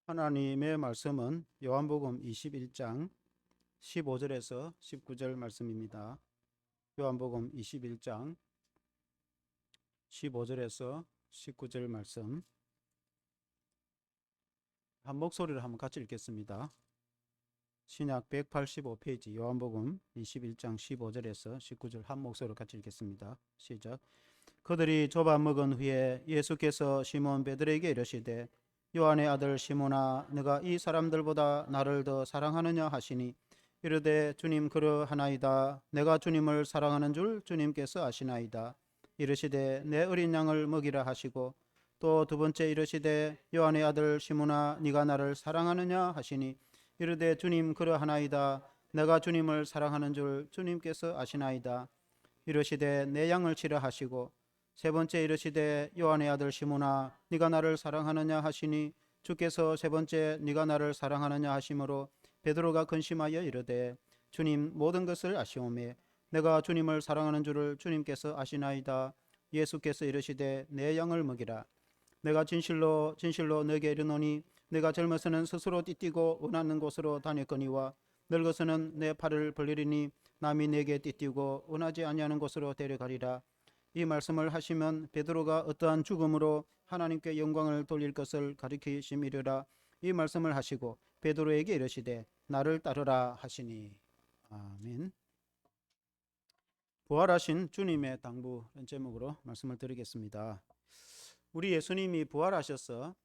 하나님의 말씀은 요한복음 21장 15절에서 19절 말씀입니다. 요한복음 21장 15절에서 19절 말씀 한 목소리로 한번 같이 읽겠습니다. 신약 185페이지 요한복음 21장 15절에서 19절 한 목소리로 같이 읽겠습니다. 시작. 그들이 조밥 먹은 후에 예수께서 시몬 베드로에게 이르시되 요한의 아들 시몬아 네가 이 사람들보다 나를 더 사랑하느냐 하시니 이르되 주님 그러하나이다. 내가 주님을 사랑하는 줄 주님께서 아시나이다. 이르시되 내 어린 양을 먹이라 하시고 또 두 번째 이르시되 요한의 아들 시몬아 네가 나를 사랑하느냐 하시니 이르되 주님 그러하나이다. 내가 주님을 사랑하는 줄 주님께서 아시나이다. 이르시되 내 양을 치라 하시고 세 번째 이르시되 요한의 아들 시몬아 네가 나를 사랑하느냐 하시니 주께서 세 번째 네가 나를 사랑하느냐 하심으로 베드로가 근심하여 이르되 주님 모든 것을 아시오매 내가 주님을 사랑하는 줄을 주님께서 아시나이다. 예수께서 이르시되 내 양을 먹이라. 내가 진실로 진실로 너에게 이르노니 내가 젊어서는 스스로 띠뛰고 원하는 곳으로 다녔거니와 늙어서는 내 팔을 벌리리니 남이 내게 띠뛰고 원하지 아니하는 곳으로 데려가리라. 이 말씀을 하시면 베드로가 어떠한 죽음으로 하나님께 영광을 돌릴 것을 가리키심이려라. 이 말씀을 하시고 베드로에게 이르시되 나를 따르라 하시니. 아멘. 부활하신 주님의 당부라는 제목으로 말씀을 드리겠습니다. 우리 예수님이 부활하셔서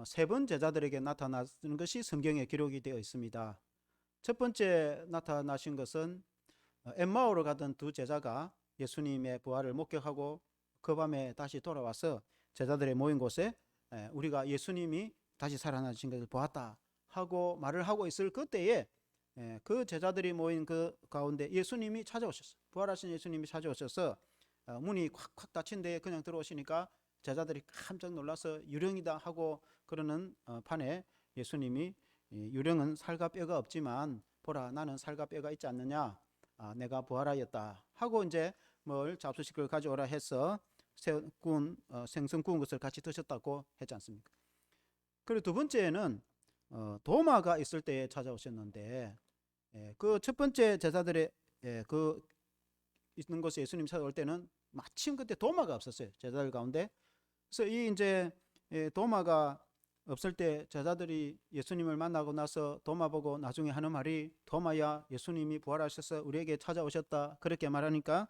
세 번 제자들에게 나타나는 것이 성경에 기록이 되어 있습니다. 첫 번째 나타나신 것은 엠마오로 가던 두 제자가 예수님의 부활을 목격하고 그 밤에 다시 돌아와서 제자들의 모인 곳에 우리가 예수님이 다시 살아나신 것을 보았다 하고 말을 하고 있을 그때에 그 제자들이 모인 그 가운데 예수님이 찾아오셨어요. 부활하신 예수님이 찾아오셔서 문이 콱콱 닫힌 데에 그냥 들어오시니까 제자들이 깜짝 놀라서 유령이다 하고 그러는 판에 예수님이 유령은 살과 뼈가 없지만 보라 나는 살과 뼈가 있지 않느냐. 내가 부활하였다 하고 이제 뭘 잡수식을 가져오라 해서 생선 구운 것을 같이 드셨다고 했지 않습니까? 그리고 두 번째는 도마가 있을 때에 찾아오셨는데 그 첫 번째 제자들의 그 있는 곳에 예수님 찾아올 때는 마침 그때 도마가 없었어요. 제자들 가운데. 그래서 이 이제 도마가 없을 때 제자들이 예수님을 만나고 나서 도마 보고 나중에 하는 말이 도마야 예수님이 부활하셔서 우리에게 찾아오셨다 그렇게 말하니까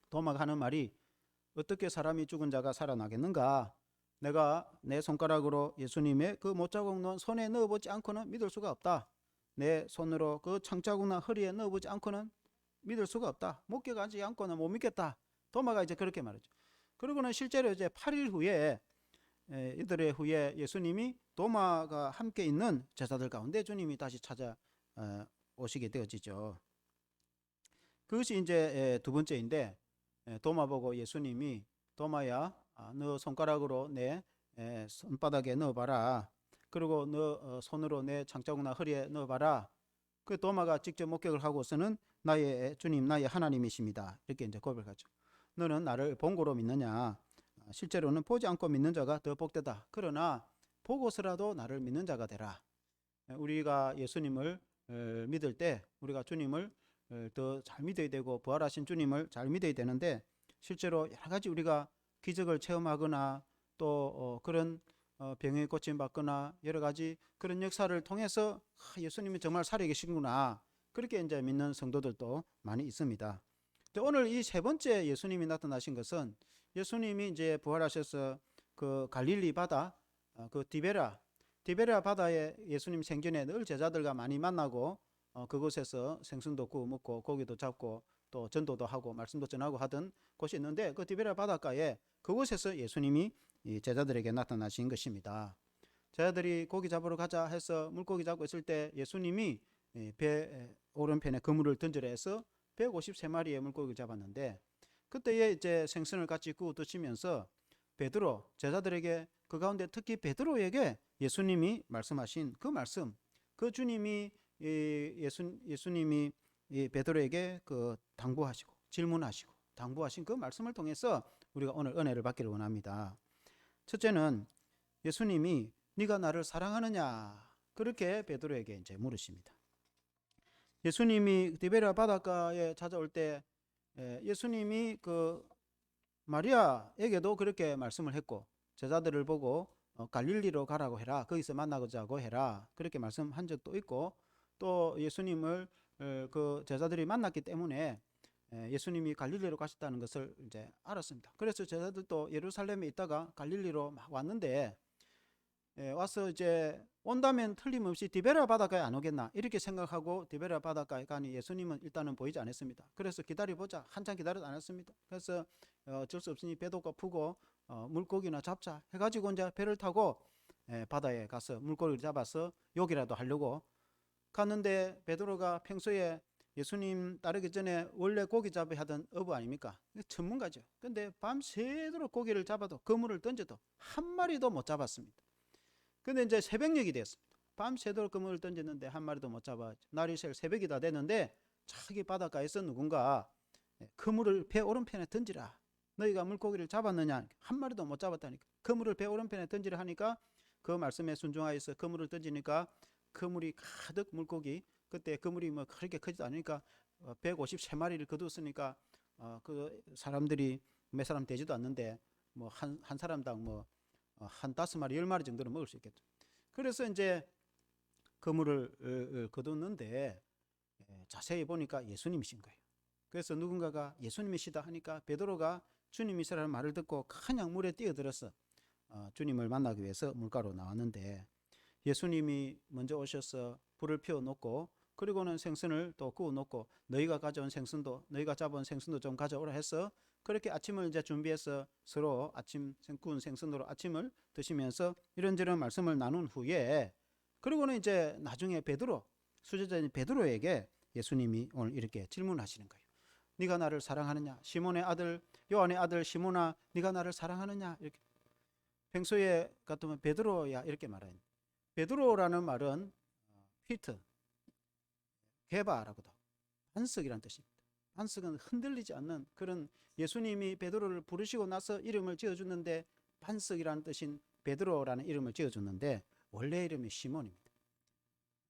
도마가 하는 말이 어떻게 사람이 죽은 자가 살아나겠는가. 내가 내 손가락으로 예수님의 그 못자국 넣은 손에 넣어보지 않고는 믿을 수가 없다. 내 손으로 그 창자국나 허리에 넣어보지 않고는 믿을 수가 없다. 목격하지 않고는 못 믿겠다. 도마가 이제 그렇게 말했죠. 그리고는 실제로 이제 8일 후에 이들의 후에 예수님이 도마가 함께 있는 제자들 가운데 주님이 다시 찾아오시게 되어지죠. 그것이 이제 두 번째인데 도마 보고 예수님이 도마야 너 손가락으로 내 손바닥에 넣어봐라. 그리고 너 손으로 내 창자국나 허리에 넣어봐라. 그 도마가 직접 목격을 하고서는 나의 주님 나의 하나님이십니다. 이렇게 이제 고백하죠. 너는 나를 본고로 믿느냐. 실제로는 보지 않고 믿는 자가 더 복되다. 그러나 보고서라도 나를 믿는 자가 되라. 우리가 예수님을 믿을 때 우리가 주님을 더 잘 믿어야 되고 부활하신 주님을 잘 믿어야 되는데 실제로 여러 가지 우리가 기적을 체험하거나 또 그런 병에 고침받거나 여러 가지 그런 역사를 통해서 예수님이 정말 살아계시구나 그렇게 이제 믿는 성도들도 많이 있습니다. 오늘 이 세 번째 예수님이 나타나신 것은 예수님이 이제 부활하셔서 그 갈릴리 바다 그 디베라 바다에 예수님 생전에 늘 제자들과 많이 만나고 그곳에서 생선도 구워 먹고 고기도 잡고 또 전도도 하고 말씀도 전하고 하던 곳이 있는데 그 디베라 바닷가에 그곳에서 예수님이 제자들에게 나타나신 것입니다. 제자들이 고기 잡으러 가자 해서 물고기 잡고 있을 때 예수님이 배 오른편에 그물을 던지라 해서 153마리의 물고기를 잡았는데 그때에 이제 생선을 같이 구워 드시면서 베드로 제자들에게 그 가운데 특히 베드로에게 예수님이 말씀하신 그 말씀 그 주님이 예수님이 베드로에게 그 당부하시고 질문하시고 당부하신 그 말씀을 통해서 우리가 오늘 은혜를 받기를 원합니다. 첫째는 예수님이 네가 나를 사랑하느냐? 그렇게 베드로에게 이제 물으십니다. 예수님이 디베랴 바닷가에 찾아올 때 예수님이 그 마리아에게도 그렇게 말씀을 했고 제자들을 보고 갈릴리로 가라고 해라. 거기서 만나자고 해라. 그렇게 말씀한 적도 있고 또 예수님을 그 제자들이 만났기 때문에 예수님이 갈릴리로 가셨다는 것을 이제 알았습니다. 그래서 제자들도 예루살렘에 있다가 갈릴리로 막 왔는데 와서 이제 온다면 틀림없이 디베랴 바닷가에 안 오겠나 이렇게 생각하고 디베랴 바닷가에 가니 예수님은 일단은 보이지 않았습니다. 그래서 기다려보자 한참 기다려도 안 했습니다. 그래서 어쩔 수 없으니 배도 고프고 물고기나 잡자 해가지고 이제 배를 타고 바다에 가서 물고기를 잡아서 요기라도 하려고 갔는데 베드로가 평소에 예수님 따르기 전에 원래 고기 잡아 하던 어부 아닙니까? 전문가죠. 근데 밤새도록 고기를 잡아도 그물을 던져도 한 마리도 못 잡았습니다. 근데 이제 새벽녘이 됐습니다. 밤새도록 그물을 던졌는데 한 마리도 못 잡아. 날이 새 새벽이 다 됐는데 저기 바닷가에서 누군가 그물을 배 오른편에 던지라. 너희가 물고기를 잡았느냐? 한 마리도 못 잡았다니까. 그물을 배 오른편에 던지라 하니까 그 말씀에 순종하여서 그물을 던지니까 그물이 가득 물고기. 그때 그물이 뭐 그렇게 크지도 않으니까 153마리를 거두었으니까 그 사람들이 몇 사람 되지도 않는데 뭐 한 사람당 뭐 한 5마리 10마리 정도는 먹을 수 있겠죠. 그래서 이제 그물을 거뒀는데 자세히 보니까 예수님이신 거예요. 그래서 누군가가 예수님이시다 하니까 베드로가 주님이시라는 말을 듣고 그냥 물에 뛰어들어서 주님을 만나기 위해서 물가로 나왔는데 예수님이 먼저 오셔서 불을 피워놓고 그리고는 생선을 또 구워놓고 너희가 가져온 생선도 너희가 잡은 생선도 좀 가져오라 해서 그렇게 아침을 이제 준비해서 서로 아침 구운 생선으로 아침을 드시면서 이런저런 말씀을 나눈 후에 그리고는 이제 나중에 베드로 수제자인 베드로에게 예수님이 오늘 이렇게 질문하시는 거예요. 네가 나를 사랑하느냐? 시몬의 아들 요한의 아들 시몬아 네가 나를 사랑하느냐? 이렇게 평소에 같으면 베드로야 이렇게 말해요. 베드로라는 말은 휘트 개바라고도 반석이라는 뜻입니다. 반석은 흔들리지 않는 그런 예수님이 베드로를 부르시고 나서 이름을 지어줬는데 반석이라는 뜻인 베드로라는 이름을 지어줬는데 원래 이름이 시몬입니다.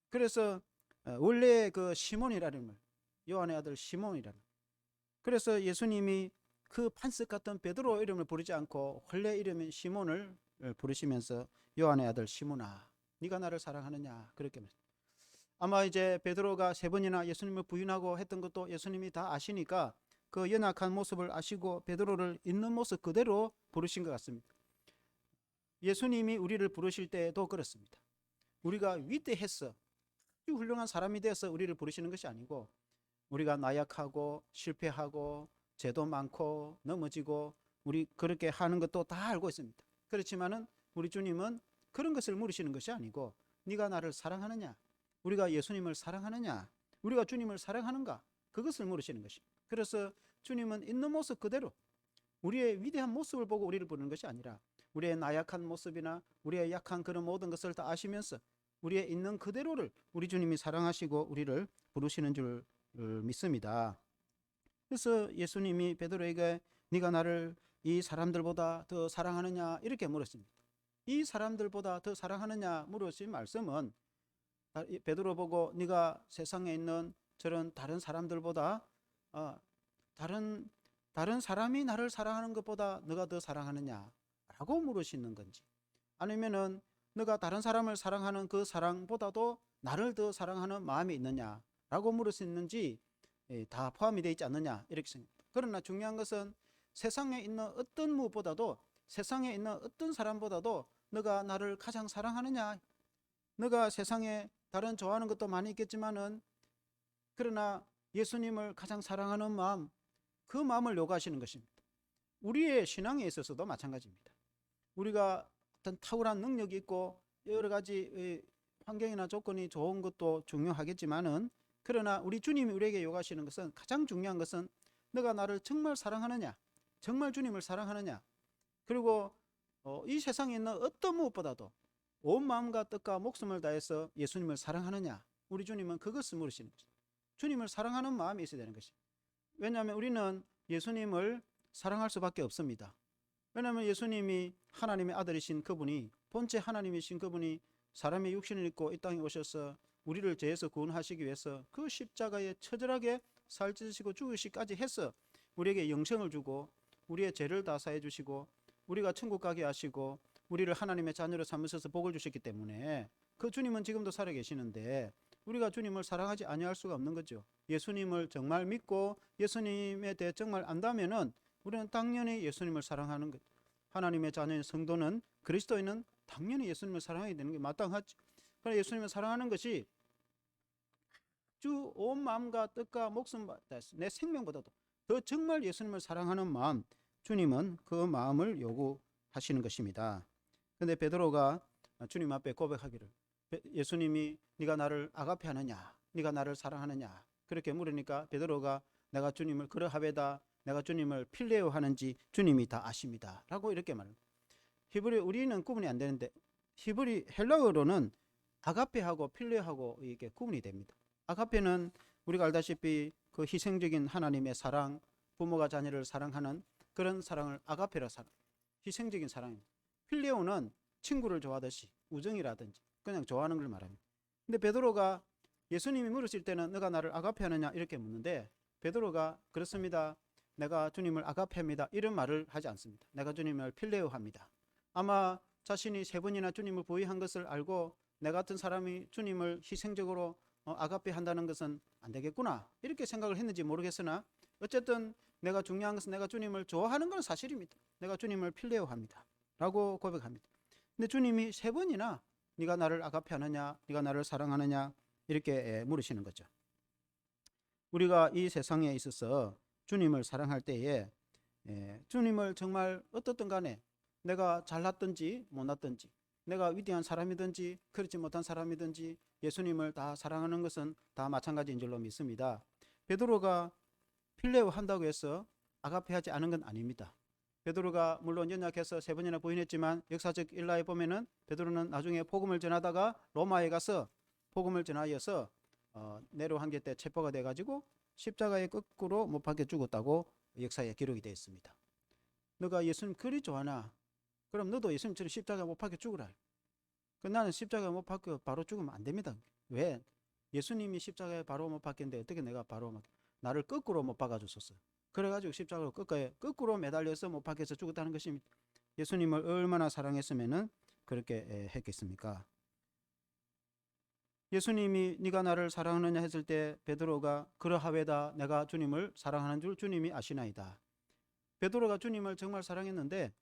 그래서 원래 그 시몬이라는 이름을 요한의 아들 시몬이라는 그래서 예수님이 그 반석 같은 베드로 이름을 부르지 않고 원래 이름인 시몬을 부르시면서 요한의 아들 시몬아 네가 나를 사랑하느냐 그렇게 말했습니다. 아마 이제 베드로가 3번이나 예수님을 부인하고 했던 것도 예수님이 다 아시니까 그 연약한 모습을 아시고 베드로를 있는 모습 그대로 부르신 것 같습니다. 예수님이 우리를 부르실 때도 그렇습니다. 우리가 위대해서 아주 훌륭한 사람이 되어서 우리를 부르시는 것이 아니고 우리가 나약하고 실패하고 죄도 많고 넘어지고 우리 그렇게 하는 것도 다 알고 있습니다. 그렇지만은 우리 주님은 그런 것을 물으시는 것이 아니고 네가 나를 사랑하느냐? 우리가 예수님을 사랑하느냐? 우리가 주님을 사랑하는가? 그것을 물으시는 것입니다. 그래서 주님은 있는 모습 그대로 우리의 위대한 모습을 보고 우리를 부르는 것이 아니라 우리의 나약한 모습이나 우리의 약한 그런 모든 것을 다 아시면서 우리의 있는 그대로를 우리 주님이 사랑하시고 우리를 부르시는 줄 믿습니다. 그래서 예수님이 베드로에게 네가 나를 이 사람들보다 더 사랑하느냐 이렇게 물었습니다. 이 사람들보다 더 사랑하느냐 물으신 말씀은 베드로 보고 네가 세상에 있는 저런 다른 사람들보다 다른 사람이 나를 사랑하는 것보다 너가 더 사랑하느냐 라고 물으시는 건지 아니면은 너가 다른 사람을 사랑하는 그 사랑보다도 나를 더 사랑하는 마음이 있느냐 라고 물으시는지 다 포함이 되어 있지 않느냐 이렇게 생각합니다. 그러나 중요한 것은 세상에 있는 어떤 무엇보다도 세상에 있는 어떤 사람보다도 너가 나를 가장 사랑하느냐 너가 세상에 다른 좋아하는 것도 많이 있겠지만은 그러나 예수님을 가장 사랑하는 마음 그 마음을 요구하시는 것입니다. 우리의 신앙에 있어서도 마찬가지입니다. 우리가 어떤 탁월한 능력이 있고 여러 가지 환경이나 조건이 좋은 것도 중요하겠지만은 그러나 우리 주님이 우리에게 요구하시는 것은 가장 중요한 것은 너가 나를 정말 사랑하느냐 정말 주님을 사랑하느냐 그리고 이 세상에 있는 어떤 무엇보다도 온 마음과 뜻과 목숨을 다해서 예수님을 사랑하느냐 우리 주님은 그것을 물으시는 것입니다. 주님을 사랑하는 마음이 있어야 되는 것입니다. 왜냐하면 우리는 예수님을 사랑할 수밖에 없습니다. 왜냐하면 예수님이 하나님의 아들이신 그분이 본체 하나님이신 그분이 사람의 육신을 입고 이 땅에 오셔서 우리를 죄에서 구원하시기 위해서 그 십자가에 처절하게 살찌시고 죽으시기까지 해서 우리에게 영생을 주고 우리의 죄를 다 사해 주시고 우리가 천국 가게 하시고 우리를 하나님의 자녀로 삼으셔서 복을 주셨기 때문에 그 주님은 지금도 살아 계시는데 우리가 주님을 사랑하지 아니할 수가 없는 거죠. 예수님을 정말 믿고 예수님에 대해 정말 안다면은 우리는 당연히 예수님을 사랑하는 것. 하나님의 자녀인 성도는 그리스도인은 당연히 예수님을 사랑해야 되는 게 마땅하죠. 그러나 예수님을 사랑하는 것이 주 온 마음과 뜻과 목숨 내 생명보다도 더 정말 예수님을 사랑하는 마음, 주님은 그 마음을 요구하시는 것입니다. 그런데 베드로가 주님 앞에 고백하기를 예수님이 네가 나를 아가페 하느냐, 네가 나를 사랑하느냐 그렇게 물으니까 베드로가 내가 주님을 그러하외다, 내가 주님을 필레오 하는지 주님이 다 아십니다 라고 이렇게 말합니다. 히브리 우리는 구분이 안 되는데 히브리 헬라어로는 아가페하고 필레오하고 이게 구분이 됩니다. 아가페는 우리가 알다시피 그 희생적인 하나님의 사랑, 부모가 자녀를 사랑하는 그런 사랑을 아가페라 사랑, 희생적인 사랑입니다. 필레오는 친구를 좋아하듯이 우정이라든지 그냥 좋아하는 걸 말합니다. 근데 베드로가 예수님이 물으실 때는 너가 나를 아가페 하느냐 이렇게 묻는데 베드로가 그렇습니다, 내가 주님을 아가페합니다 이런 말을 하지 않습니다. 내가 주님을 필레오 합니다. 아마 자신이 3번이나 주님을 부인한 것을 알고 내 같은 사람이 주님을 희생적으로 아가페 한다는 것은 안 되겠구나 이렇게 생각을 했는지 모르겠으나 어쨌든 내가 중요한 것은 내가 주님을 좋아하는 건 사실입니다. 내가 주님을 필레오 합니다 라고 고백합니다. 근데 주님이 3번이나 네가 나를 아가페 하느냐, 네가 나를 사랑하느냐 이렇게 물으시는 거죠. 우리가 이 세상에 있어서 주님을 사랑할 때에 주님을 정말 어떻든 간에 내가 잘났든지 못났든지 내가 위대한 사람이든지 그렇지 못한 사람이든지 예수님을 다 사랑하는 것은 다 마찬가지인 줄로 믿습니다. 베드로가 필레오 한다고 해서 아가페 하지 않은 건 아닙니다. 베드로가 물론 연약해서 3번이나 부인했지만 역사적 일화에 보면은 베드로는 나중에 복음을 전하다가 로마에 가서 복음을 전하여서 네로 황제 때 체포가 돼가지고 십자가에 거꾸로 못 박혀 죽었다고 역사에 기록이 되어 있습니다. 너가 예수님 그리 좋아하나? 그럼 너도 예수님처럼 십자가에 못 박혀 죽으라. 나는 십자가에 못 박혀 바로 죽으면 안 됩니다. 왜? 예수님이 십자가에 바로 못 박혔는데 어떻게 내가 바로 나를 거꾸로 못 박아줬었어. 그래가지고 십자가로 거꾸로 매달려서 못 박혀서 죽었다는 것입니다. 예수님을 얼마나 사랑했으면은 그렇게 했겠습니까? 예수님이 네가 나를 사랑하느냐 했을 때 베드로가 그러하외다, 내가 주님을 사랑하는 줄 주님이 아시나이다. 베드로가 주님을 정말 사랑했는데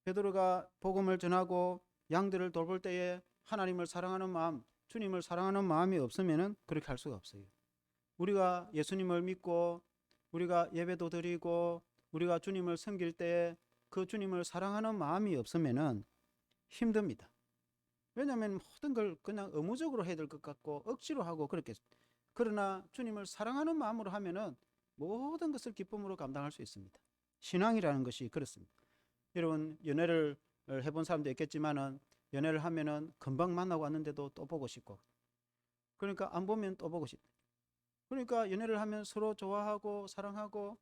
베드로가 복음을 전하고 양들을 돌볼 때에 하나님을 사랑하는 마음, 주님을 사랑하는 마음이 없으면은 그렇게 할 수가 없어요. 우리가 예수님을 믿고 우리가 예배도 드리고 우리가 주님을 섬길 때 그 주님을 사랑하는 마음이 없으면은 힘듭니다. 왜냐하면 모든 걸 그냥 의무적으로 해야 될 것 같고 억지로 하고 그렇게. 그러나 주님을 사랑하는 마음으로 하면은 모든 것을 기쁨으로 감당할 수 있습니다. 신앙이라는 것이 그렇습니다. 여러분 연애를 해본 사람도 있겠지만은 연애를 하면은 금방 만나고 왔는데도 또 보고 싶고 그러니까 안 보면 또 보고 싶다. 그러니까 연애를 하면 서로 좋아하고 사랑하고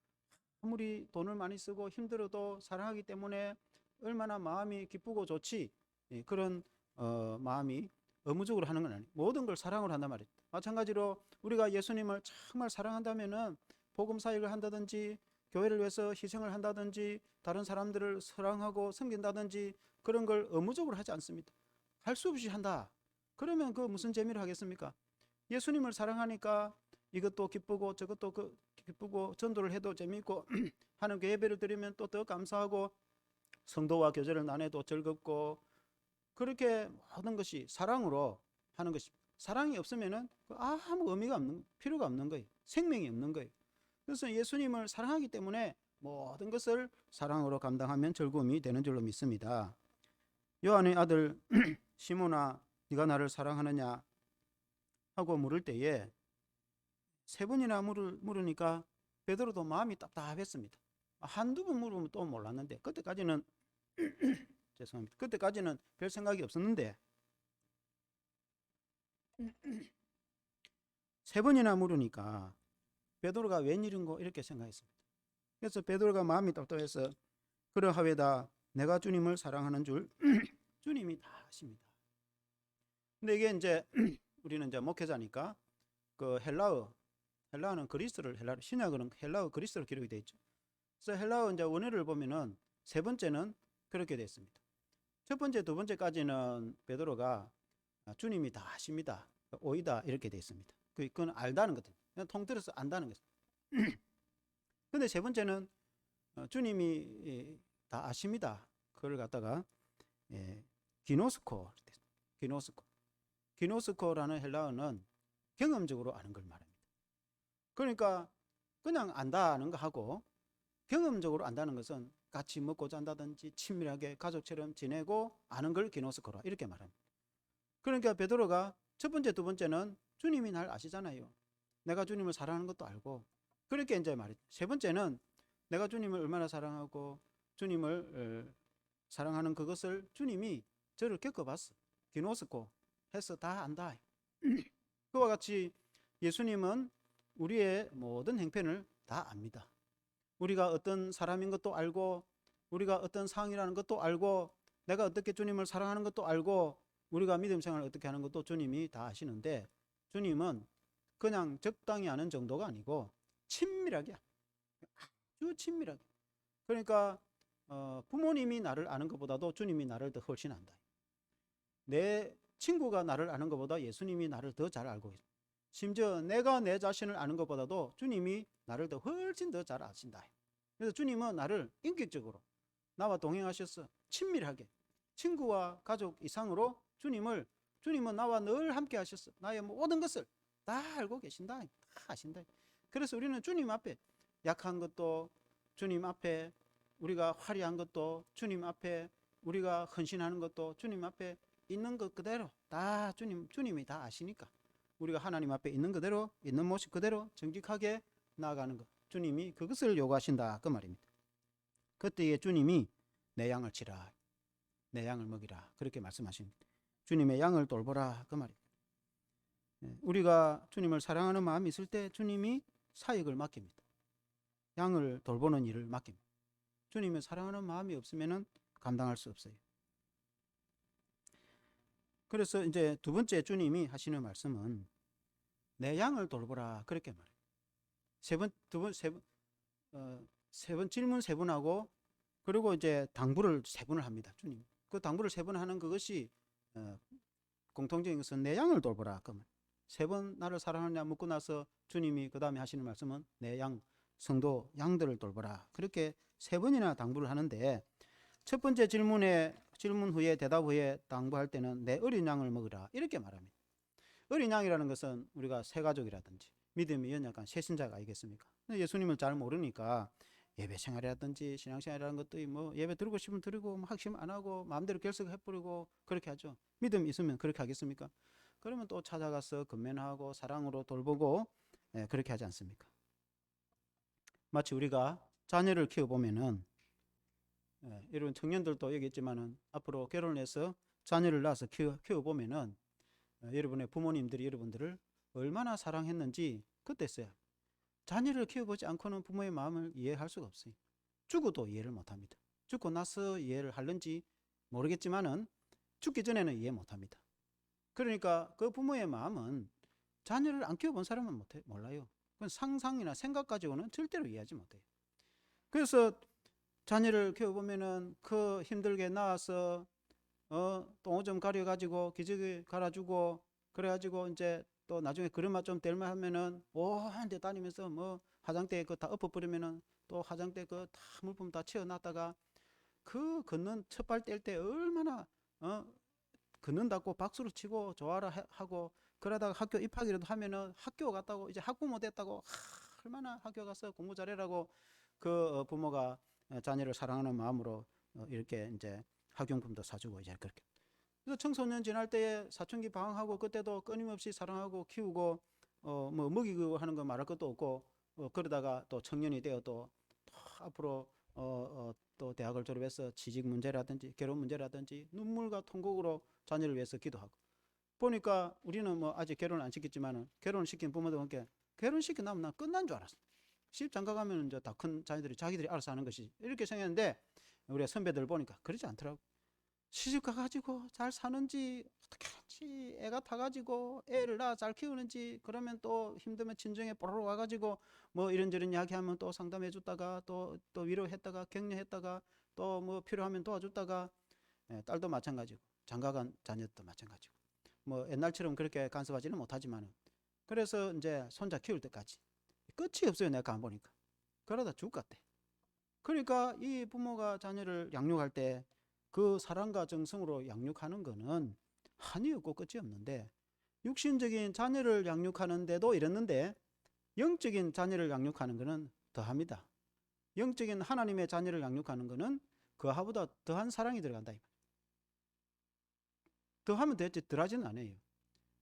아무리 돈을 많이 쓰고 힘들어도 사랑하기 때문에 얼마나 마음이 기쁘고 좋지. 그런 마음이 의무적으로 하는 건 아니에요. 모든 걸 사랑으로 한단 말이에요. 마찬가지로 우리가 예수님을 정말 사랑한다면은 복음 사역을 한다든지 교회를 위해서 희생을 한다든지 다른 사람들을 사랑하고 섬긴다든지 그런 걸 의무적으로 하지 않습니다. 할 수 없이 한다. 그러면 그 무슨 재미를 하겠습니까? 예수님을 사랑하니까 이것도 기쁘고 저것도 기쁘고 전도를 해도 재미있고 하나님께 예배를 드리면 또 더 감사하고 성도와 교제를 나눠도 즐겁고 그렇게 모든 것이 사랑으로 하는 것입니다. 사랑이 없으면은 아무 의미가 없는, 필요가 없는 거예요. 생명이 없는 거예요. 그래서 예수님을 사랑하기 때문에 모든 것을 사랑으로 감당하면 즐거움이 되는 줄로 믿습니다. 요한의 아들 시몬아 네가 나를 사랑하느냐 하고 물을 때에 3번이나 물으니까 베드로도 마음이 답답했습니다. 한두 번 물으면 또 몰랐는데 그때까지는 죄송합니다. 그때까지는 별 생각이 없었는데 3번이나 물으니까 베드로가 웬일인고 이렇게 생각했습니다. 그래서 베드로가 마음이 답답해서 그러하외다 내가 주님을 사랑하는 줄 주님이 다 하십니다. 근데 이게 이제 우리는 이제 목회자니까 그 헬라어는 그리스를 신약어는 헬라어 그리스로 기록이 되어 있죠. 그래서 헬라어 이제 원어를 보면은 세 번째는 그렇게 되어 있습니다. 첫 번째, 두 번째까지는 베드로가 주님이 다 하십니다. 오이다 이렇게 되어 있습니다. 그건 알다는 거죠. 통틀어서 안다는 거죠. 근데 세 번째는 주님이 다 아십니다. 그걸 갖다가 기노스코라는 헬라어는 경험적으로 아는 걸 말합니다. 그러니까 그냥 안다는 거 하고 경험적으로 안다는 것은 같이 먹고 잔다든지 친밀하게 가족처럼 지내고 아는 걸 기노스코라 이렇게 말합니다. 그러니까 베드로가 첫 번째, 두 번째는 주님이 날 아시잖아요. 내가 주님을 사랑하는 것도 알고 그렇게 이제 말이죠. 세 번째는 내가 주님을 얼마나 사랑하고 주님을 사랑하는 그것을 주님이 저를 겪어봤어. 기노스코 해서 다 안다. 그와 같이 예수님은 우리의 모든 행편을 다 압니다. 우리가 어떤 사람인 것도 알고 우리가 어떤 상황이라는 것도 알고 내가 어떻게 주님을 사랑하는 것도 알고 우리가 믿음 생활을 어떻게 하는 것도 주님이 다 아시는데 주님은 그냥 적당히 아는 정도가 아니고 친밀하게 아주 친밀하게 그러니까 부모님이 나를 아는 것보다도 주님이 나를 더 훨씬 안다. 내 친구가 나를 아는 것보다 예수님이 나를 더 잘 알고 있다. 심지어 내가 내 자신을 아는 것보다도 주님이 나를 더 훨씬 더 잘 아신다. 그래서 주님은 나를 인격적으로 나와 동행하셔서 친밀하게 친구와 가족 이상으로 주님은 나와 늘 함께 하셨어. 나의 모든 것을 다 알고 계신다. 다 아신다. 그래서 우리는 주님 앞에 약한 것도 주님 앞에 우리가 화려한 것도 주님 앞에 우리가 헌신하는 것도 주님 앞에 있는 것 그대로 다 주님이 다 아시니까 우리가 하나님 앞에 있는 그대로 있는 모습 그대로 정직하게 나아가는 것 주님이 그것을 요구하신다 그 말입니다. 그때에 주님이 내 양을 치라 내 양을 먹이라 그렇게 말씀하십니다. 주님의 양을 돌보라 그 말입니다. 우리가 주님을 사랑하는 마음이 있을 때 주님이 사역을 맡깁니다. 양을 돌보는 일을 맡깁니다. 주님을 사랑하는 마음이 없으면 감당할 수 없어요. 그래서 이제 두 번째 주님이 하시는 말씀은 내 양을 돌보라 그렇게 말해요. 세 번 질문 세 번 하고 그리고 이제 당부를 세 번을 합니다. 주님. 그 당부를 세 번 하는 그것이 공통적인 것은 내 양을 돌보라 그 말. 세 번 나를 사랑하느냐 묻고 나서 주님이 그 다음에 하시는 말씀은 내 양 성도 양들을 돌보라 그렇게 세 번이나 당부를 하는데 첫 번째 질문 후에 대답 후에 당부할 때는 내 어린 양을 먹으라 이렇게 말합니다. 어린 양이라는 것은 우리가 새가족이라든지 믿음이 연약한 새신자가 아니겠습니까? 예수님을 잘 모르니까 예배 생활이라든지 신앙생활이라는 것도 뭐 예배 드리고 싶으면 드리고 학심 안 하고 마음대로 결석해버리고 그렇게 하죠. 믿음 있으면 그렇게 하겠습니까? 그러면 또 찾아가서 건면하고 사랑으로 돌보고 그렇게 하지 않습니까? 마치 우리가 자녀를 키워보면은 여러분 청년들도 여기 있지만은 앞으로 결혼을 해서 자녀를 낳아서 키워보면은 여러분의 부모님들이 여러분들을 얼마나 사랑했는지 그때서야 자녀를 키워보지 않고는 부모의 마음을 이해할 수가 없어요. 죽어도 이해를 못합니다. 죽고 나서 이해를 하는지 모르겠지만은 죽기 전에는 이해 못합니다. 그러니까 그 부모의 마음은 자녀를 안 키워본 사람은 몰라요. 그건 상상이나 생각 가지고는 절대로 이해하지 못해요. 그래서 자녀를 키워보면은 그 힘들게 낳아서 똥 오줌 가려가지고 기저귀 갈아주고 그래가지고 이제 또 나중에 그릇만 좀 댈만 하면은 오한데 다니면서 뭐 화장대 그거 다 엎어버리면은 또 화장대 그 다 물품 다 채워놨다가 그 걷는 첫발 뗄 때 얼마나 걷는다고 박수를 치고 좋아라 하고 그러다가 학교 입학이라도 하면은 학교 갔다고 이제 학부모 됐다고 얼마나 학교 가서 공부 잘해라고 그 부모가 자녀를 사랑하는 마음으로 이렇게 이제 학용품도 사주고 이제 그렇게. 그래서 청소년 지날 때에 사춘기 방황하고 그때도 끊임없이 사랑하고 키우고 뭐 먹이고 하는 거 말할 것도 없고 그러다가 또 청년이 되어 또 앞으로 또 대학을 졸업해서 취직 문제라든지 결혼 문제라든지 눈물과 통곡으로 자녀를 위해서 기도하고 보니까 우리는 뭐 아직 결혼 안 시켰지만은 결혼시킨 부모들 함께 결혼시켜 나면 난 끝난 줄 알았어. 시집 장가 가면 이제 다 큰 자녀들이 자기들이 알아서 하는 것이 이렇게 생각했는데 우리가 선배들 보니까 그러지 않더라고. 시집 가가지고 잘 사는지, 어떻게 하는지, 애가 타가지고 애를 낳아 잘 키우는지, 그러면 또 힘들면 친정에 보러 와가지고 뭐 이런저런 이야기하면 또 상담해 줬다가 또 위로했다가 격려했다가 또 뭐 필요하면 도와줬다가. 딸도 마찬가지고 장가간 자녀도 마찬가지고 뭐 옛날처럼 그렇게 간섭하지는 못하지만, 그래서 이제 손자 키울 때까지 끝이 없어요. 내가 안 보니까 그러다 죽을 것 같아. 그러니까 이 부모가 자녀를 양육할 때 그 사랑과 정성으로 양육하는 거는 한이 없고 끝이 없는데, 육신적인 자녀를 양육하는데도 이랬는데 영적인 자녀를 양육하는 거는 더합니다. 영적인 하나님의 자녀를 양육하는 거는 그하보다 더한 사랑이 들어간다. 더하면 됐지 덜하지는 않아요.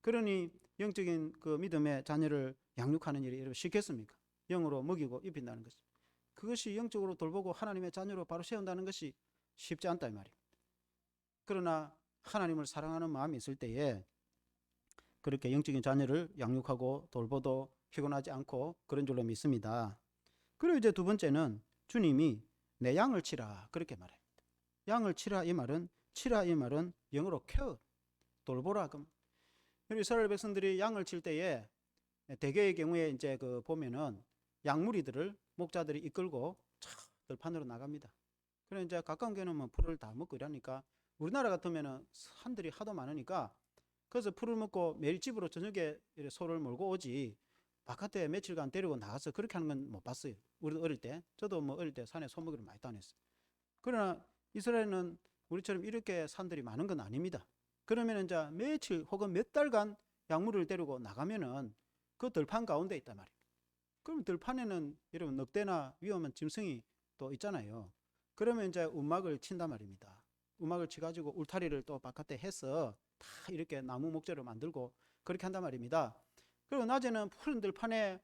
그러니 영적인 그 믿음의 자녀를 양육하는 일이 여러분 쉽겠습니까? 영으로 먹이고 입힌다는 것이, 그것이 영적으로 돌보고 하나님의 자녀로 바로 세운다는 것이 쉽지 않다 이 말이에요. 그러나 하나님을 사랑하는 마음이 있을 때에 그렇게 영적인 자녀를 양육하고 돌보도 피곤하지 않고 그런 줄로 믿습니다. 그리고 이제 두 번째는 주님이 내 양을 치라 그렇게 말합니다. 양을 치라 이 말은 영어로 care, 돌보라. 그럼 이스라엘 백성들이 양을 칠 때에 대개의 경우에 이제 그 보면은 양무리들을 목자들이 이끌고 들판으로 나갑니다. 그래 이제 가까운 경우는 뭐 풀을 다 먹고 이러니까, 우리나라 같으면은 산들이 하도 많으니까 그래서 풀을 먹고 매일 집으로 저녁에 소를 몰고 오지, 바깥에 며칠간 데리고 나가서 그렇게 하는 건 못 봤어요. 우리도 어릴 때, 저도 뭐 어릴 때 산에 소 먹이를 많이 다녔어요. 그러나 이스라엘은 우리처럼 이렇게 산들이 많은 건 아닙니다. 그러면 이제 며칠 혹은 몇 달간 약물을 데리고 나가면은 그 들판 가운데 있단 말이에요. 그럼 들판에는 여러분 늑대나 위험한 짐승이 또 있잖아요. 그러면 이제 움막을 친단 말입니다. 움막을 치가지고 울타리를 또 바깥에 해서 다 이렇게 나무 목재로 만들고 그렇게 한단 말입니다. 그리고 낮에는 푸른 들판에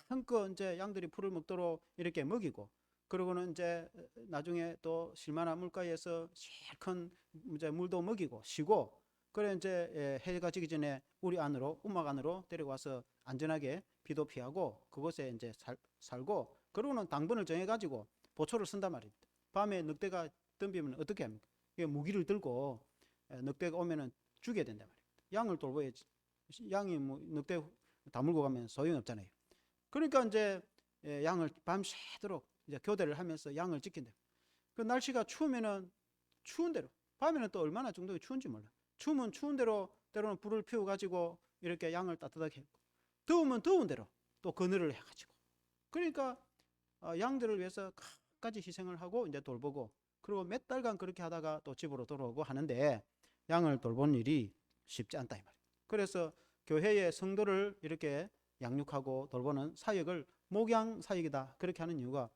마음껏 이제 양들이 풀을 먹도록 이렇게 먹이고, 그러고는 이제 나중에 또 실만한 물가에서 실컷 이제 물도 먹이고 쉬고, 그래 이제 해가 지기 전에 우리 안으로, 움막 안으로 데려와서 안전하게 비도 피하고 그곳에 이제 살고, 그러고는 당번을 정해가지고 보초를 쓴단 말입니다. 밤에 늑대가 덤비면 어떻게 합니까? 무기를 들고 늑대가 오면은 죽여야 된단 말이에요. 양을 돌봐야지. 양이 뭐 늑대 다물고 가면 소용이 없잖아요. 그러니까 이제 양을 밤새도록 이제 교대를 하면서 양을 지킨다. 그 날씨가 추우면은 추운 대로, 밤에는 또 얼마나 정도가 추운지 몰라. 추우면 추운 대로 때로는 불을 피워 가지고 이렇게 양을 따뜻하게 했고, 더우면 더운 대로 또 그늘을 해가지고, 그러니까 양들을 위해서 끝까지 희생을 하고 이제 돌보고, 그리고 몇 달간 그렇게 하다가 또 집으로 돌아오고 하는데, 양을 돌보는 일이 쉽지 않다 이 말이에요. 그래서 교회의 성도를 이렇게 양육하고 돌보는 사역을 목양 사역이다 그렇게 하는 이유가,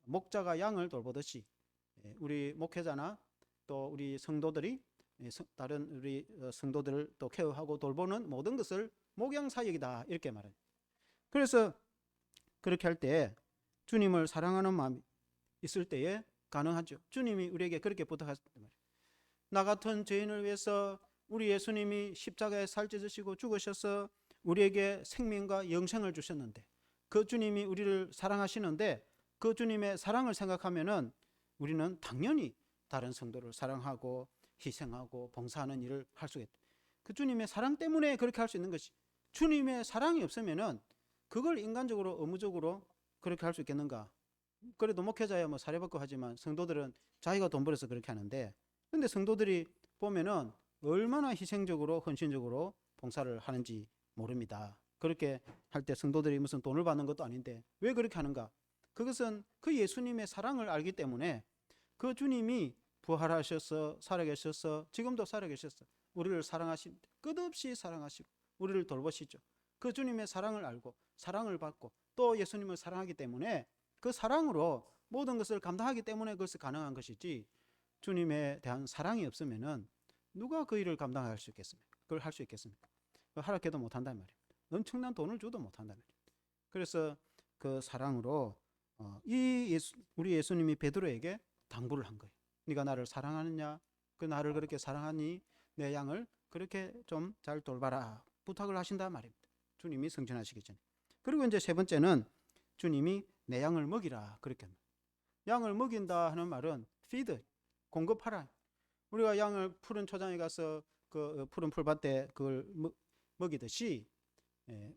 목자가 양을 돌보듯이 우리 목회자나 또 우리 성도들이 다른 우리 성도들을 또 케어하고 돌보는 모든 것을 목양 사역이다 이렇게 말해요. 그래서 그렇게 할 때 주님을 사랑하는 마음이 있을 때에 가능하죠. 주님이 우리에게 그렇게 부탁하셨단 말이에요. 나 같은 죄인을 위해서 우리 예수님이 십자가에 살찌으시고 죽으셔서 우리에게 생명과 영생을 주셨는데, 그 주님이 우리를 사랑하시는데 그 주님의 사랑을 생각하면은 우리는 당연히 다른 성도를 사랑하고 희생하고 봉사하는 일을 할 수 있다. 그 주님의 사랑 때문에 그렇게 할 수 있는 것이, 주님의 사랑이 없으면은 그걸 인간적으로 의무적으로 그렇게 할 수 있겠는가? 그래도 목회자야 뭐 사례받고 하지만 성도들은 자기가 돈 벌어서 그렇게 하는데, 근데 성도들이 보면은 얼마나 희생적으로 헌신적으로 봉사를 하는지 모릅니다. 그렇게 할 때 성도들이 무슨 돈을 받는 것도 아닌데 왜 그렇게 하는가? 그것은 그 예수님의 사랑을 알기 때문에, 그 주님이 부활하셔서 살아계셔서 지금도 살아계셔서 우리를 사랑하신, 끝없이 사랑하시고 우리를 돌보시죠. 그 주님의 사랑을 알고 사랑을 받고 또 예수님을 사랑하기 때문에 그 사랑으로 모든 것을 감당하기 때문에 그것이 가능한 것이지, 주님에 대한 사랑이 없으면은 누가 그 일을 감당할 수 있겠습니까? 그걸 할 수 있겠습니까? 하락해도 못한단 말이에요. 엄청난 돈을 줘도 못한단 말이에요. 그래서 그 사랑으로 우리 예수님이 베드로에게 당부를 한 거예요. 네가 나를 사랑하느냐? 그 나를 그렇게 사랑하니 내 양을 그렇게 좀 잘 돌봐라 부탁을 하신단 말입니다. 주님이 승천하시기 전에. 그리고 이제 세 번째는 주님이 내 양을 먹이라 그렇게 합니다. 양을 먹인다 하는 말은 feed, 공급하라. 우리가 양을 푸른 초장에 가서 그 푸른 풀밭에 그걸 먹이듯이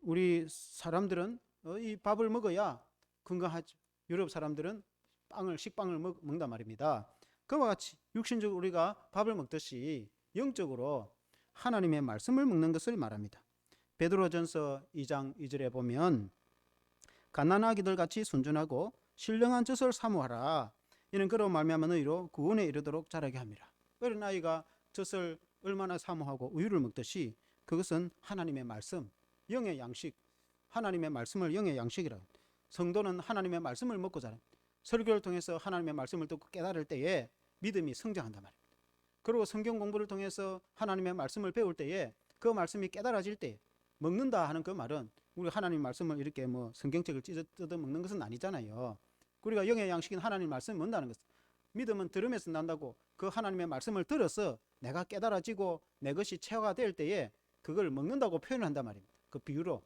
우리 사람들은 이 밥을 먹어야 건강하죠. 유럽 사람들은 식빵을 먹는단 말입니다. 그와 같이 육신적으로 우리가 밥을 먹듯이 영적으로 하나님의 말씀을 먹는 것을 말합니다. 베드로전서 2장 2절에 보면 갓난아기들 같이 순전하고 신령한 젖을 사모하라. 이는 그로 말미암아 너희로 구원에 이르도록 자라게 함이라. 어린 아이가 젖을 얼마나 사모하고 우유를 먹듯이 그것은 하나님의 말씀, 영의 양식, 하나님의 말씀을 영의 양식이라. 성도는 하나님의 말씀을 먹고 자랍니다. 설교를 통해서 하나님의 말씀을 듣고 깨달을 때에 믿음이 성장한단 말입니다. 그리고 성경 공부를 통해서 하나님의 말씀을 배울 때에 그 말씀이 깨달아질 때 먹는다 하는 그 말은 우리 하나님 말씀을 이렇게 뭐 성경책을 뜯어 먹는 것은 아니잖아요. 우리가 영의 양식인 하나님 말씀을 먹는다는 것은 믿음은 들음에서 난다고 그 하나님의 말씀을 들어서 내가 깨달아지고 내 것이 체화가 될 때에 그걸 먹는다고 표현을 한단 말입니다. 그 비유로.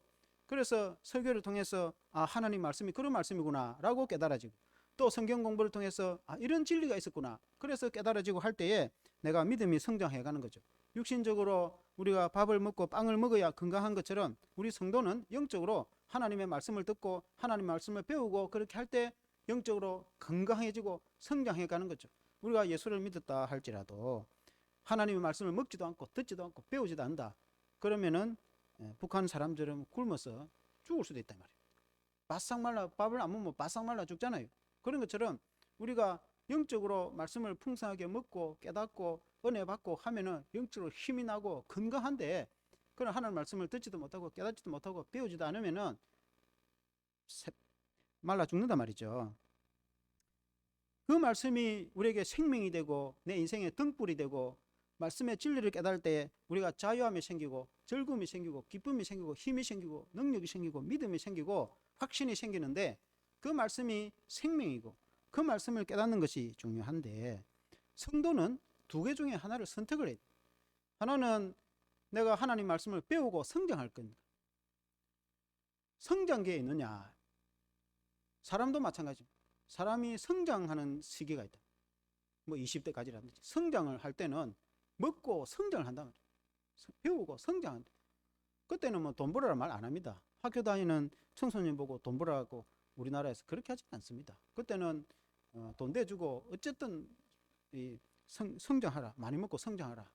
그래서 설교를 통해서 하나님 말씀이 그런 말씀이구나 라고 깨달아지고 또 성경 공부를 통해서 이런 진리가 있었구나 그래서 깨달아지고 할 때에 내가 믿음이 성장해 가는 거죠. 육신적으로 우리가 밥을 먹고 빵을 먹어야 건강한 것처럼 우리 성도는 영적으로 하나님의 말씀을 듣고 하나님의 말씀을 배우고 그렇게 할 때 영적으로 건강해지고 성장해 가는 거죠. 우리가 예수를 믿었다 할지라도 하나님의 말씀을 먹지도 않고 듣지도 않고 배우지도 않는다. 그러면은 북한 사람들은 굶어서 죽을 수도 있단 말이에요. 바싹 말라 밥을 안 먹으면 바싹 말라 죽잖아요. 그런 것처럼 우리가 영적으로 말씀을 풍성하게 먹고 깨닫고 은혜 받고 하면은 영적으로 힘이 나고 건강한데 그런 하나님 말씀을 듣지도 못하고 깨닫지도 못하고 배우지도 않으면은 말라 죽는단 말이죠. 그 말씀이 우리에게 생명이 되고 내 인생의 등불이 되고 말씀의 진리를 깨달을 때 우리가 자유함이 생기고 즐거움이 생기고 기쁨이 생기고 힘이 생기고 능력이 생기고 믿음이 생기고 확신이 생기는데 그 말씀이 생명이고 그 말씀을 깨닫는 것이 중요한데 성도는 두 개 중에 하나를 선택을 해야 돼. 하나는 내가 하나님 말씀을 배우고 성장할 겁니다. 성장기에 있느냐? 사람도 마찬가지입니다. 사람이 성장하는 시기가 있다. 뭐 20대까지라든지 성장을 할 때는 먹고 성장을 한단 말이에요. 배우고 성장한다. 그때는 뭐 돈 벌어라 말 안 합니다. 학교 다니는 청소년 보고 돈 벌어라고 우리나라에서 그렇게 하지 않습니다. 그때는 돈 대주고 어쨌든 성장하라. 많이 먹고 성장하라.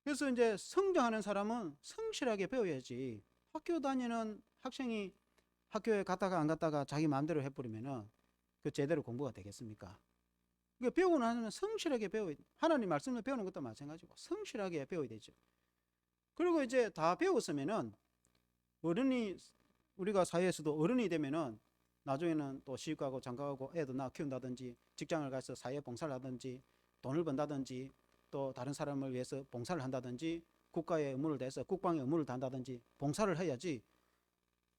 그래서 이제 성장하는 사람은 성실하게 배워야지. 학교 다니는 학생이 학교에 갔다가 안 갔다가 자기 마음대로 해버리면은 그 제대로 공부가 되겠습니까? 그러니까 배우고 나면 성실하게 배워야 돼. 하나님 말씀을 배우는 것도 마찬가지고 성실하게 배워야 되죠. 그리고 이제 다 배웠으면은 어른이 우리가 사회에서도 어른이 되면은 나중에는 또 시집가고 장가가고 애도 낳아 키운다든지 직장을 가서 사회 봉사를 하든지 돈을 번다든지 또 다른 사람을 위해서 봉사를 한다든지 국가의 의무를 다해서 국방의 의무를 다한다든지 봉사를 해야지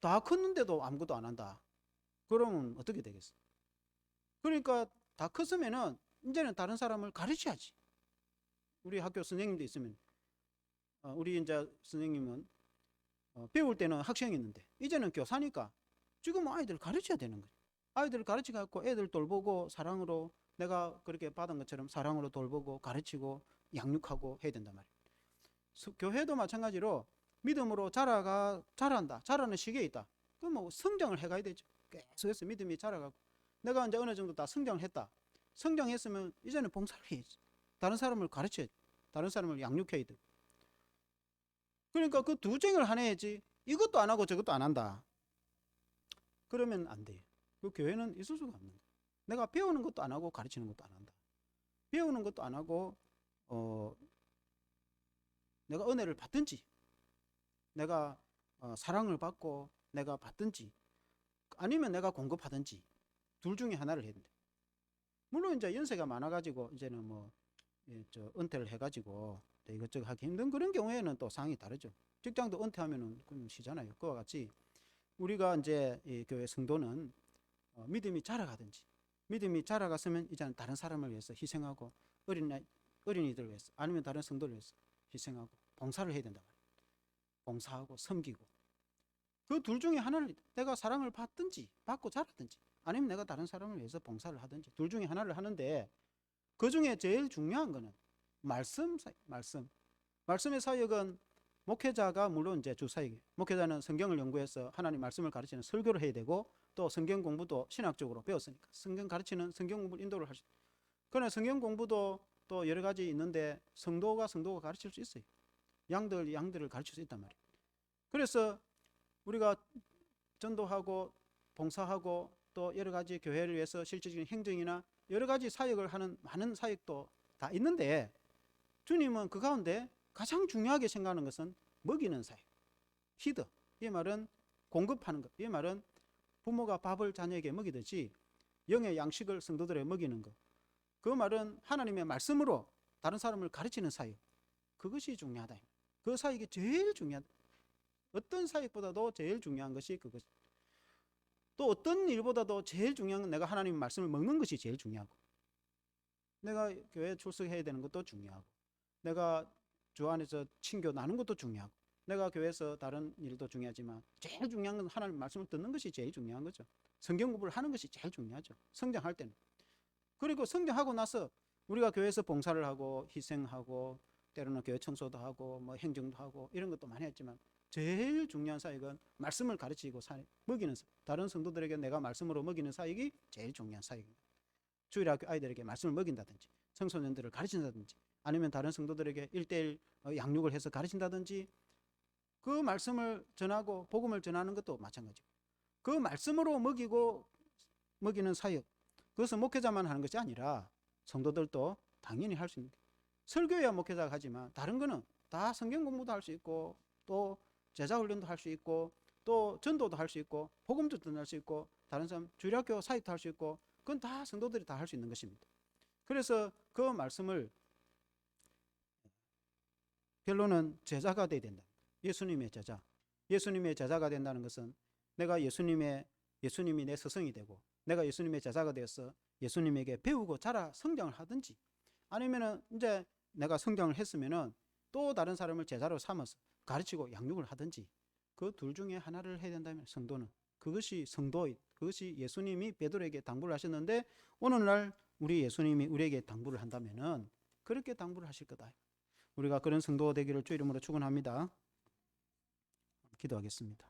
다 컸는데도 아무것도 안 한다. 그러면 어떻게 되겠어? 그러니까 다 컸으면은 이제는 다른 사람을 가르쳐야지. 우리 학교 선생님도 있으면 우리 이제 선생님은 배울 때는 학생이었는데 이제는 교사니까 지금 아이들 가르쳐야 되는 거죠. 아이들 가르쳐 갖고 애들 돌보고 사랑으로 내가 그렇게 받은 것처럼 사랑으로 돌보고 가르치고 양육하고 해야 된단 말이에요. 교회도 마찬가지로 믿음으로 자란다. 자라는 시기에 있다. 그럼 뭐 성장을 해가야 되죠. 계속해서 믿음이 자라가고 내가 이제 어느 정도 다 성장을 했다. 성장했으면 이제는 봉사를 해야지. 다른 사람을 가르쳐야지. 다른 사람을 양육해야 돼. 그러니까 그 두 쟁을 하내야지. 이것도 안 하고 저것도 안 한다. 그러면 안 돼. 그 교회는 있을 수가 없는 거야. 내가 배우는 것도 안 하고 가르치는 것도 안 한다. 배우는 것도 안 하고 내가 은혜를 받든지 내가 사랑을 받고 내가 받든지 아니면 내가 공급하든지 둘 중에 하나를 해야 된다. 물론 이제 연세가 많아가지고 이제는 뭐 은퇴를 해가지고 이것저것 하기 힘든 그런 경우에는 또 상황이 다르죠. 직장도 은퇴하면은 그럼 쉬잖아요. 그와 같이 우리가 이제 이 교회 성도는 믿음이 자라가든지 믿음이 자라갔으면 이제는 다른 사람을 위해서 희생하고 어린이들을 위해서 아니면 다른 성도를 위해서 희생하고 봉사를 해야 된다 말이에요. 봉사하고 섬기고 그 둘 중에 하나를 내가 사랑을 받든지 받고 자라든지 아니면 내가 다른 사람을 위해서 봉사를 하든지 둘 중에 하나를 하는데 그 중에 제일 중요한 거는 말씀 사역, 말씀의 사역은 목회자가 물론 이제 주 사역이에요. 목회자는 성경을 연구해서 하나님 말씀을 가르치는 설교를 해야 되고, 또 성경 공부도 신학적으로 배웠으니까 성경 가르치는 성경 공부를 인도를 할 수 있어요. 그러나 성경 공부도 또 여러 가지 있는데 성도가 가르칠 수 있어요. 양들을 가르칠 수 있단 말이에요. 그래서 우리가 전도하고 봉사하고 또 여러 가지 교회를 위해서 실질적인 행정이나 여러 가지 사역을 하는 많은 사역도 다 있는데, 주님은 그 가운데 가장 중요하게 생각하는 것은 먹이는 사역, 피드. 이 말은 공급하는 것. 이 말은 부모가 밥을 자녀에게 먹이듯이 영의 양식을 성도들에게 먹이는 것. 그 말은 하나님의 말씀으로 다른 사람을 가르치는 사역. 그것이 중요하다. 그 사역이 제일 중요하다. 어떤 사역보다도 제일 중요한 것이 그것. 또 어떤 일보다도 제일 중요한 건 내가 하나님의 말씀을 먹는 것이 제일 중요하고, 내가 교회에 출석해야 되는 것도 중요하고, 내가 주 안에서 친교 나누는 것도 중요하고, 내가 교회에서 다른 일도 중요하지만 제일 중요한 건 하나님의 말씀을 듣는 것이 제일 중요한 거죠. 성경 공부를 하는 것이 제일 중요하죠. 성장할 때는. 그리고 성장하고 나서 우리가 교회에서 봉사를 하고 희생하고 때로는 교회 청소도 하고 뭐 행정도 하고 이런 것도 많이 했지만, 제일 중요한 사역은 말씀을 가르치고 먹이는 사역. 다른 성도들에게 내가 말씀으로 먹이는 사역이 제일 중요한 사역입니다. 주일학교 아이들에게 말씀을 먹인다든지, 청소년들을 가르친다든지, 아니면 다른 성도들에게 1:1 양육을 해서 가르친다든지, 그 말씀을 전하고 복음을 전하는 것도 마찬가지고, 그 말씀으로 먹이는 사역, 그것은 목회자만 하는 것이 아니라 성도들도 당연히 할 수 있는 거예요. 설교야 목회자가 하지만 다른 거는 다 성경 공부도 할 수 있고, 또 제자 훈련도 할 수 있고, 또 전도도 할 수 있고, 복음도 전할 수 있고, 다른 사람 주일학교 사역도 할 수 있고, 그건 다 성도들이 다 할 수 있는 것입니다. 그래서 그 말씀을, 결론은 제자가 돼야 된다. 예수님의 제자. 예수님의 제자가 된다는 것은 내가 예수님이 내 스승이 되고, 내가 예수님의 제자가 되어서 예수님에게 배우고 자라 성장을 하든지, 아니면은 이제 내가 성장을 했으면은 또 다른 사람을 제자로 삼아서 가르치고 양육을 하든지, 그 둘 중에 하나를 해야 된다면 성도는, 그것이 성도인, 그것이 예수님이 베드로에게 당부를 하셨는데, 오늘날 우리 예수님이 우리에게 당부를 한다면은 그렇게 당부를 하실 거다. 우리가 그런 성도가 되기를 주 이름으로 축원합니다. 기도하겠습니다.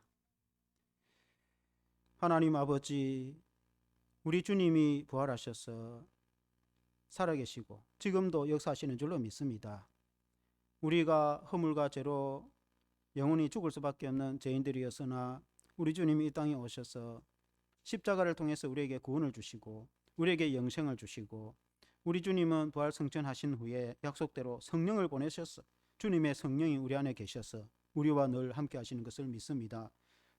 하나님 아버지, 우리 주님이 부활하셔서 살아계시고 지금도 역사하시는 줄로 믿습니다. 우리가 허물과 죄로 영원히 죽을 수밖에 없는 죄인들이었으나 우리 주님이 이 땅에 오셔서 십자가를 통해서 우리에게 구원을 주시고 우리에게 영생을 주시고, 우리 주님은 부활 승천하신 후에 약속대로 성령을 보내셔서 주님의 성령이 우리 안에 계셔서 우리와 늘 함께 하시는 것을 믿습니다.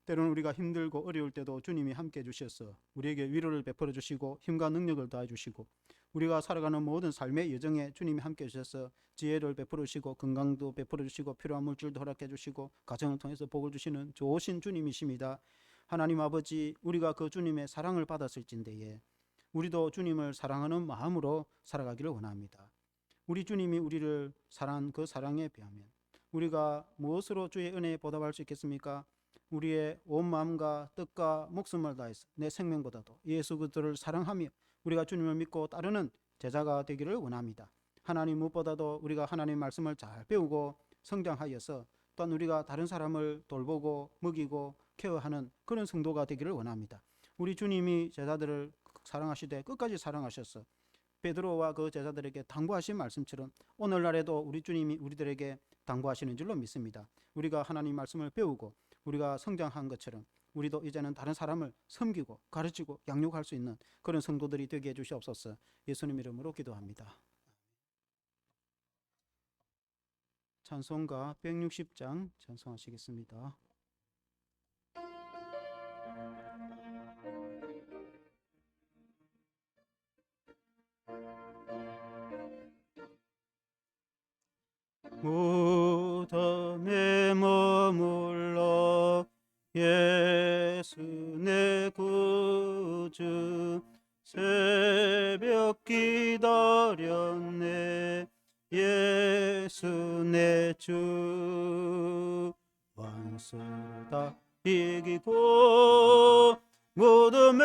때로는 우리가 힘들고 어려울 때도 주님이 함께 해주셔서 우리에게 위로를 베풀어 주시고 힘과 능력을 더해 주시고, 우리가 살아가는 모든 삶의 여정에 주님이 함께 해주셔서 지혜를 베풀어 주시고 건강도 베풀어 주시고 필요한 물질도 허락해 주시고 가정을 통해서 복을 주시는 좋으신 주님이십니다. 하나님 아버지, 우리가 그 주님의 사랑을 받았을진대에 우리도 주님을 사랑하는 마음으로 살아가기를 원합니다. 우리 주님이 우리를 사랑한 그 사랑에 비하면 우리가 무엇으로 주의 은혜에 보답할 수 있겠습니까? 우리의 온 마음과 뜻과 목숨을 다해서 내 생명보다도 예수 그리스도를 사랑하며 우리가 주님을 믿고 따르는 제자가 되기를 원합니다. 하나님 무엇보다도 우리가 하나님 말씀을 잘 배우고 성장하여서 또한 우리가 다른 사람을 돌보고 먹이고 케어하는 그런 성도가 되기를 원합니다. 우리 주님이 제자들을 사랑하시되 끝까지 사랑하셔서 베드로와 그 제자들에게 당부하신 말씀처럼 오늘날에도 우리 주님이 우리들에게 당부하시는 줄로 믿습니다. 우리가 하나님 말씀을 배우고 우리가 성장한 것처럼 우리도 이제는 다른 사람을 섬기고 가르치고 양육할 수 있는 그런 성도들이 되게 해주시옵소서. 예수님 이름으로 기도합니다. 찬송가 160장 찬송하시겠습니다. 무덤에 머물러 예수 내 구주 새벽 기다렸네 예수 내 주 원수를 다 이기고 무덤에